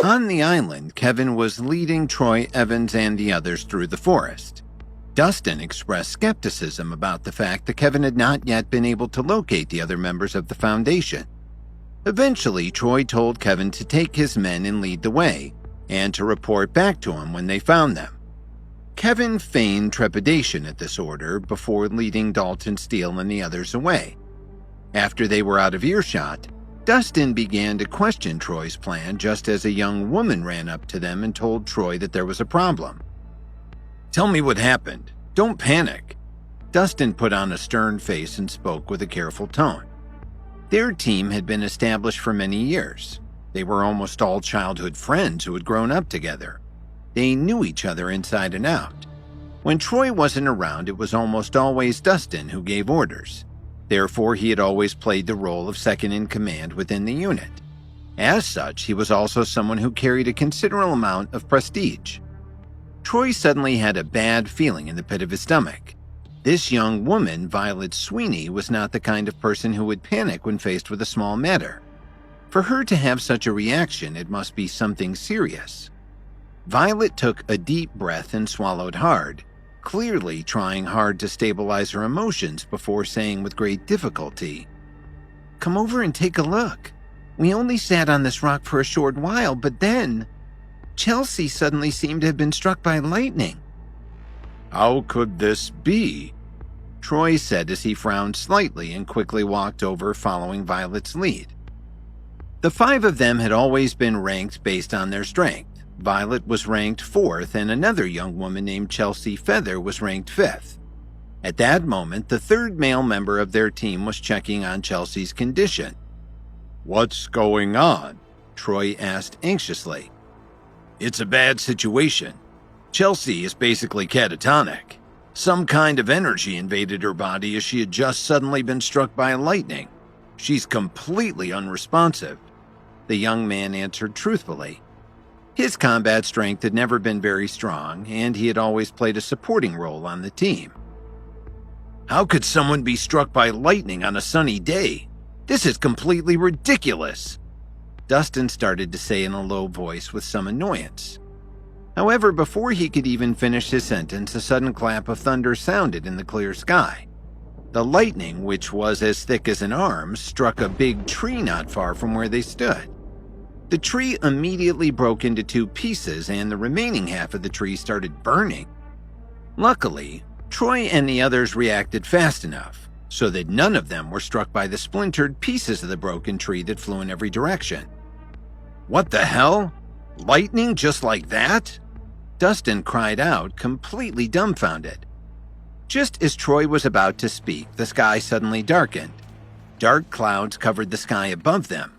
On the island, Kevin was leading Troy, Evans, and the others through the forest. Dustin expressed skepticism about the fact that Kevin had not yet been able to locate the other members of the Foundation. Eventually, Troy told Kevin to take his men and lead the way, and to report back to him when they found them. Kevin feigned trepidation at this order before leading Dalton, Steele, and the others away. After they were out of earshot, Dustin began to question Troy's plan just as a young woman ran up to them and told Troy that there was a problem. "Tell me what happened. Don't panic." Dustin put on a stern face and spoke with a careful tone. Their team had been established for many years. They were almost all childhood friends who had grown up together. They knew each other inside and out. When Troy wasn't around, it was almost always Dustin who gave orders. Therefore, he had always played the role of second in command within the unit. As such, he was also someone who carried a considerable amount of prestige. Troy suddenly had a bad feeling in the pit of his stomach. This young woman, Violet Sweeney, was not the kind of person who would panic when faced with a small matter. For her to have such a reaction, it must be something serious. Violet took a deep breath and swallowed hard, clearly trying hard to stabilize her emotions before saying with great difficulty, "Come over and take a look. We only sat on this rock for a short while, but then Chelsea suddenly seemed to have been struck by lightning." "How could this be?" Troy said as he frowned slightly and quickly walked over, following Violet's lead. The five of them had always been ranked based on their strength. Violet was ranked 4th, and another young woman named Chelsea Feather was ranked 5th. At that moment, the third male member of their team was checking on Chelsea's condition. "What's going on?" Troy asked anxiously. "It's a bad situation. Chelsea is basically catatonic. Some kind of energy invaded her body as she had just suddenly been struck by lightning. She's completely unresponsive," the young man answered truthfully. His combat strength had never been very strong, and he had always played a supporting role on the team. "How could someone be struck by lightning on a sunny day? This is completely ridiculous," Dustin started to say in a low voice with some annoyance. However, before he could even finish his sentence, a sudden clap of thunder sounded in the clear sky. The lightning, which was as thick as an arm, struck a big tree not far from where they stood. The tree immediately broke into 2 pieces, and the remaining half of the tree started burning. Luckily, Troy and the others reacted fast enough, so that none of them were struck by the splintered pieces of the broken tree that flew in every direction. "What the hell? Lightning just like that?" Dustin cried out, completely dumbfounded. Just as Troy was about to speak, the sky suddenly darkened. Dark clouds covered the sky above them.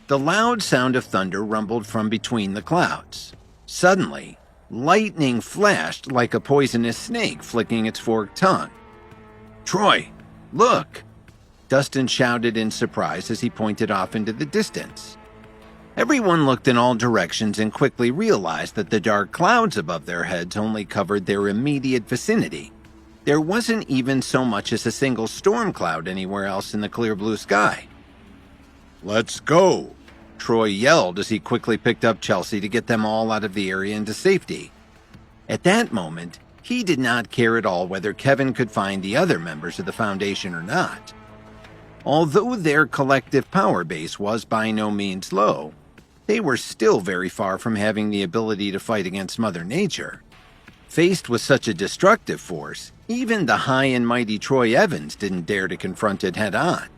The loud sound of thunder rumbled from between the clouds. Suddenly, lightning flashed like a poisonous snake flicking its forked tongue. "Troy, look!" Dustin shouted in surprise as he pointed off into the distance. Everyone looked in all directions and quickly realized that the dark clouds above their heads only covered their immediate vicinity. There wasn't even so much as a single storm cloud anywhere else in the clear blue sky. "Let's go," Troy yelled as he quickly picked up Chelsea to get them all out of the area into safety. At that moment, he did not care at all whether Kevin could find the other members of the Foundation or not. Although their collective power base was by no means low, they were still very far from having the ability to fight against Mother Nature. Faced with such a destructive force, even the high and mighty Troy Evans didn't dare to confront it head-on.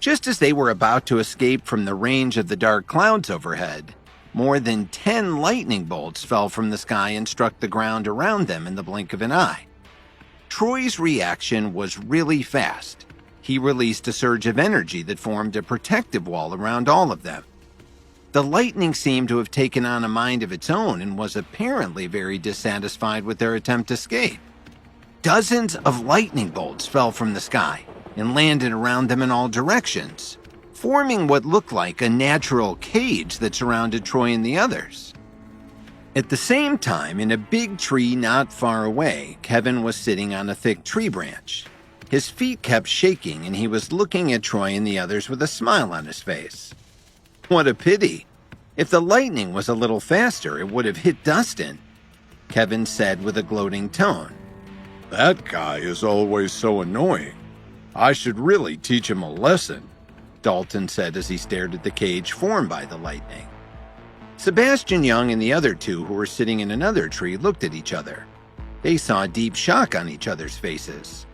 Just as they were about to escape from the range of the dark clouds overhead, more than 10 lightning bolts fell from the sky and struck the ground around them in the blink of an eye. Troy's reaction was really fast. He released a surge of energy that formed a protective wall around all of them. The lightning seemed to have taken on a mind of its own and was apparently very dissatisfied with their attempt to escape. Dozens of lightning bolts fell from the sky and landed around them in all directions, forming what looked like a natural cage that surrounded Troy and the others. At the same time, in a big tree not far away, Kevin was sitting on a thick tree branch. His feet kept shaking, and he was looking at Troy and the others with a smile on his face. "What a pity. If the lightning was a little faster, it would have hit Dustin, Kevin said with a gloating tone. That guy is always so annoying. I should really teach him a lesson, Dalton said as he stared at the cage formed by the lightning. Sebastian Young and the other two who were sitting in another tree looked at each other. They saw deep shock on each other's faces.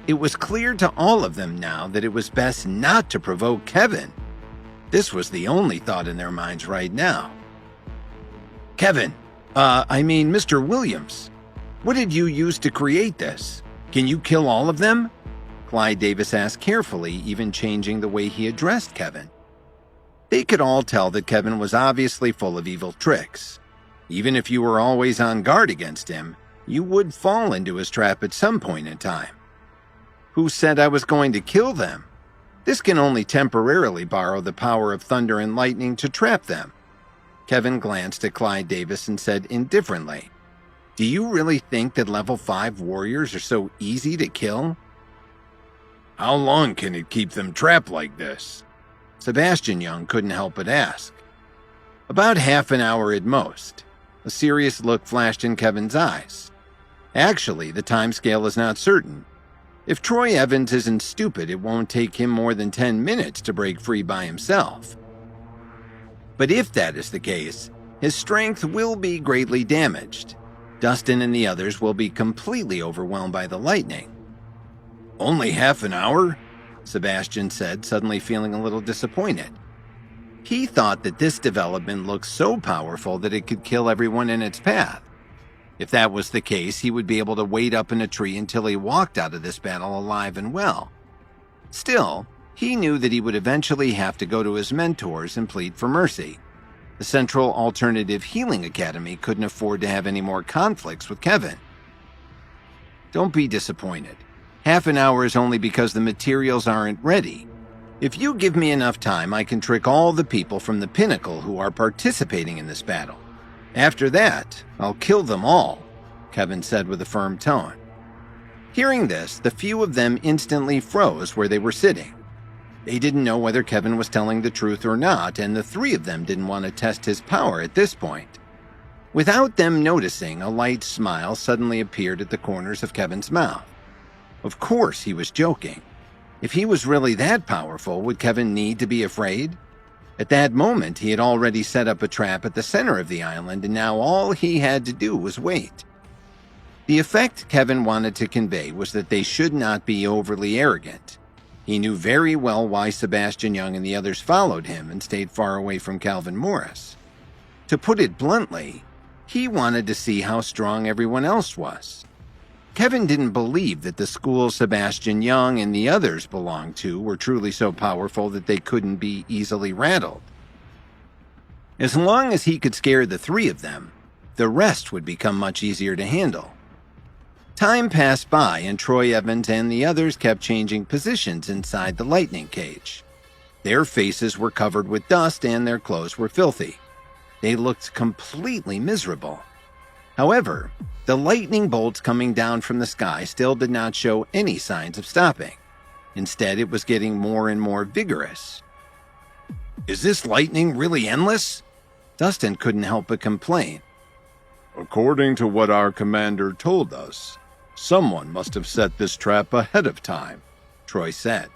It was clear to all of them now that it was best not to provoke Kevin. This was the only thought in their minds right now. Mr. Williams, what did you use to create this? Can you kill all of them? Clyde Davis asked carefully, even changing the way he addressed Kevin. They could all tell that Kevin was obviously full of evil tricks. Even if you were always on guard against him, you would fall into his trap at some point in time. Who said I was going to kill them? This can only temporarily borrow the power of thunder and lightning to trap them. Kevin glanced at Clyde Davis and said indifferently, Do you really think that level 5 warriors are so easy to kill? How long can it keep them trapped like this? Sebastian Young couldn't help but ask. About half an hour at most. A serious look flashed in Kevin's eyes. Actually, the timescale is not certain. If Troy Evans isn't stupid, it won't take him more than 10 minutes to break free by himself. But if that is the case, his strength will be greatly damaged. Dustin and the others will be completely overwhelmed by the lightning. Only half an hour? Sebastian said, suddenly feeling a little disappointed. He thought that this development looked so powerful that it could kill everyone in its path. If that was the case, he would be able to wait up in a tree until he walked out of this battle alive and well. Still, he knew that he would eventually have to go to his mentors and plead for mercy. The Central Alternative Healing Academy couldn't afford to have any more conflicts with Kevin. Don't be disappointed. Half an hour is only because the materials aren't ready. If you give me enough time, I can trick all the people from the Pinnacle who are participating in this battle. After that, I'll kill them all, Kevin said with a firm tone. Hearing this, the few of them instantly froze where they were sitting. They didn't know whether Kevin was telling the truth or not, and the three of them didn't want to test his power at this point. Without them noticing, a light smile suddenly appeared at the corners of Kevin's mouth. Of course he was joking. If he was really that powerful, would Kevin need to be afraid? At that moment, he had already set up a trap at the center of the island, and now all he had to do was wait. The effect Kevin wanted to convey was that they should not be overly arrogant. He knew very well why Sebastian Young and the others followed him and stayed far away from Calvin Morris. To put it bluntly, he wanted to see how strong everyone else was. Kevin didn't believe that the school Sebastian Young and the others belonged to were truly so powerful that they couldn't be easily rattled. As long as he could scare the three of them, the rest would become much easier to handle. Time passed by and Troy Evans and the others kept changing positions inside the lightning cage. Their faces were covered with dust and their clothes were filthy. They looked completely miserable. However, the lightning bolts coming down from the sky still did not show any signs of stopping. Instead, it was getting more and more vigorous. Is this lightning really endless? Dustin couldn't help but complain. According to what our commander told us, someone must have set this trap ahead of time, Troy said.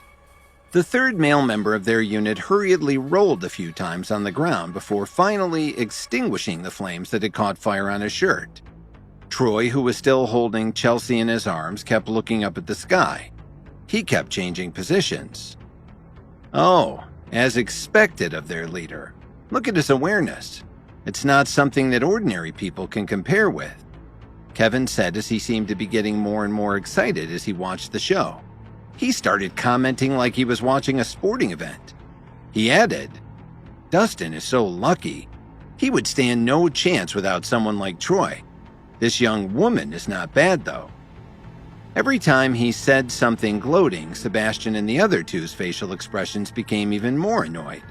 The third male member of their unit hurriedly rolled a few times on the ground before finally extinguishing the flames that had caught fire on his shirt. Troy, who was still holding Chelsea in his arms, kept looking up at the sky. He kept changing positions. Oh, as expected of their leader. Look at his awareness. It's not something that ordinary people can compare with, Kevin said as he seemed to be getting more and more excited as he watched the show. He started commenting like he was watching a sporting event. He added, Dustin is so lucky. He would stand no chance without someone like Troy. This young woman is not bad, though. Every time he said something gloating, Sebastian and the other two's facial expressions became even more annoyed.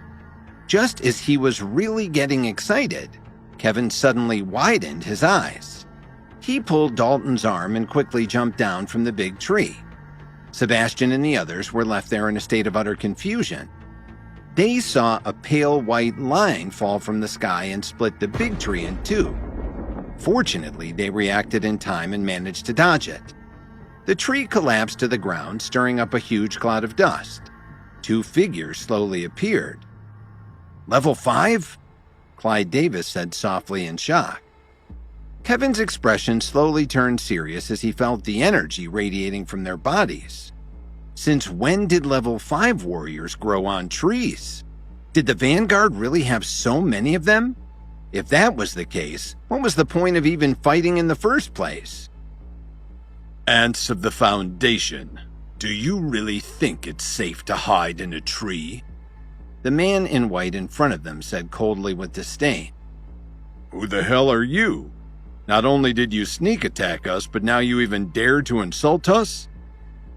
Just as he was really getting excited, Kevin suddenly widened his eyes. He pulled Dalton's arm and quickly jumped down from the big tree. Sebastian and the others were left there in a state of utter confusion. They saw a pale white line fall from the sky and split the big tree in two. Fortunately, they reacted in time and managed to dodge it. The tree collapsed to the ground, stirring up a huge cloud of dust. Two figures slowly appeared. "Level 5? Clyde Davis said softly in shock. Kevin's expression slowly turned serious as he felt the energy radiating from their bodies. Since when did level 5 warriors grow on trees? Did the Vanguard really have so many of them? If that was the case, what was the point of even fighting in the first place? Ants of the Foundation, do you really think it's safe to hide in a tree? The man in white in front of them said coldly with disdain. Who the hell are you? Not only did you sneak attack us, but now you even dare to insult us?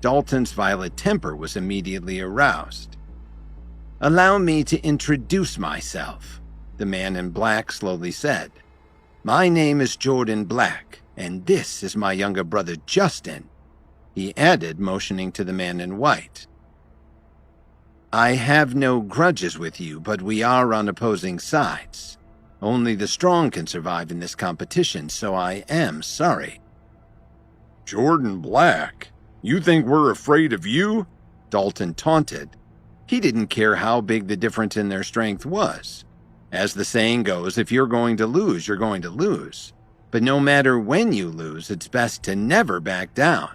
Dalton's violet temper was immediately aroused. Allow me to introduce myself, the man in black slowly said. My name is Jordan Black, and this is my younger brother Justin, he added, motioning to the man in white. I have no grudges with you, but we are on opposing sides. Only the strong can survive in this competition, so I am sorry. Jordan Black? You think we're afraid of you? Dalton taunted. He didn't care how big the difference in their strength was. As the saying goes, if you're going to lose, you're going to lose. But no matter when you lose, it's best to never back down.